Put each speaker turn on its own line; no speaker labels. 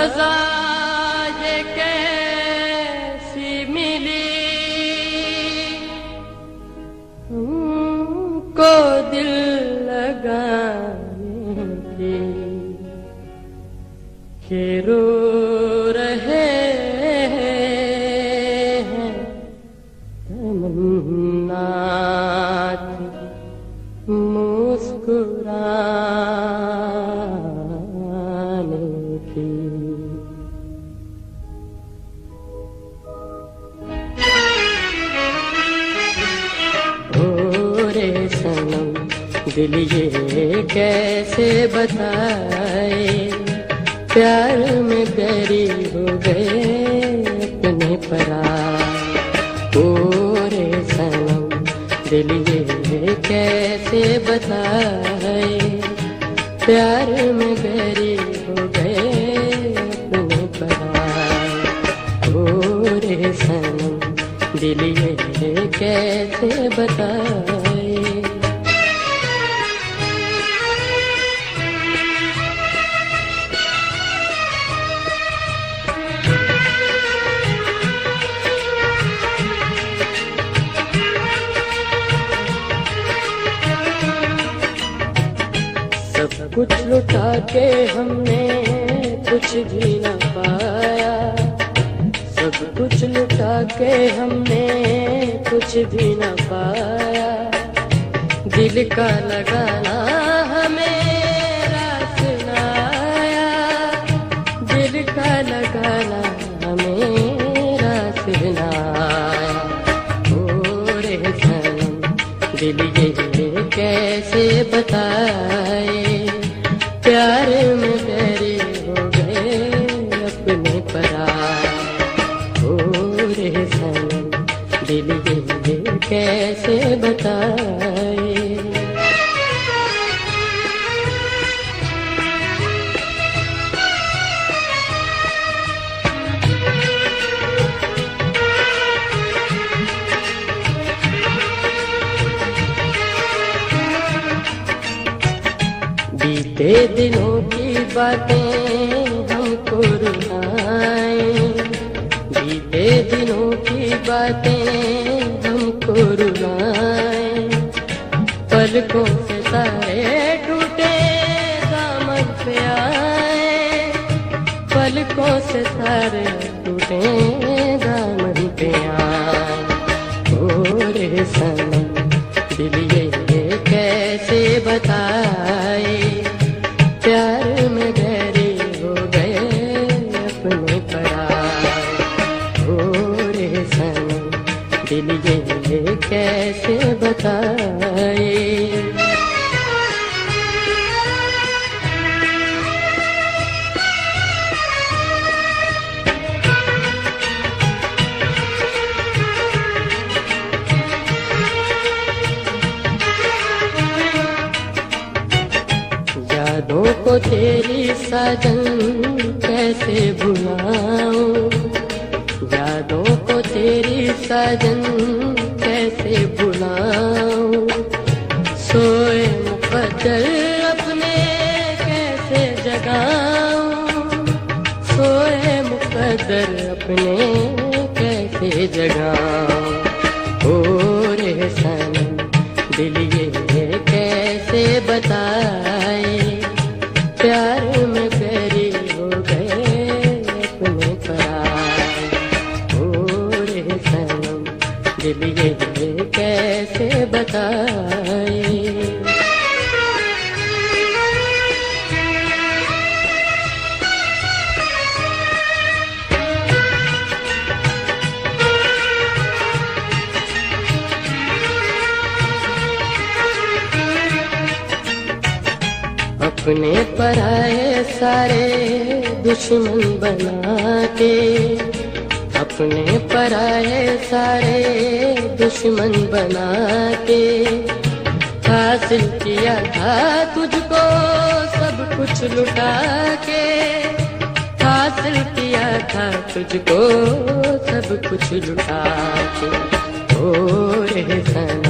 सजा ये कैसी मिली, हमको दिल लगाने की, कि रो रहे हैं तमन्ना थी मुस्कुराने की। ओ रे सनम दिल ये कैसे बताए, प्यार में गरी हो गए अपने पराए। ओ रे सनम दिल ये कैसे बताए, प्यार में गरी हो गए अपने पराए। ओ रे सनम दिल ये कैसे बताए। सब कुछ लुटा के हमने कुछ भी न पाया, सब कुछ लुटा के हमने कुछ भी न पाया। दिल का लगाना हमें रास न आया, दिल का लगाना हमें रास न आया। ओ रे सनम दिल ये कैसे बताए, प्यार में गरे हो गए अपने पराए। ओ रे सनम दिल ये कैसे बताए। बीते दिनों की बातें हमको रुलाएं, बीते दिनों की बातें हमको रुलाएं। पलकों से सारे टूटे दामन पे आए, पलकों से सारे टूटे दामन पे आए। ओ रे सनम दिल ये कैसे बताए, प्यार में गहरे हो गए अपने पराए। ओ रे सनम दिल ये कैसे बताए। यादों को तेरी साजन कैसे भुलाऊं, यादों को तेरी साजन कैसे भुलाऊं। सोए मुकद्दर अपने कैसे जगाऊं, सोए मुकद्दर अपने कैसे जगाऊं। ओ रे सनम दिल ये कैसे बताए, प्यार में गरी हो गए अपने पराए। ओ रे सनम दिल ये कैसे बताए। अपने पराए सारे दुश्मन बना के, अपने पराए सारे दुश्मन बना के। हासिल किया था तुझको सब कुछ लुटा के, हासिल किया था तुझको सब कुछ लुटा के। ओ रे सनम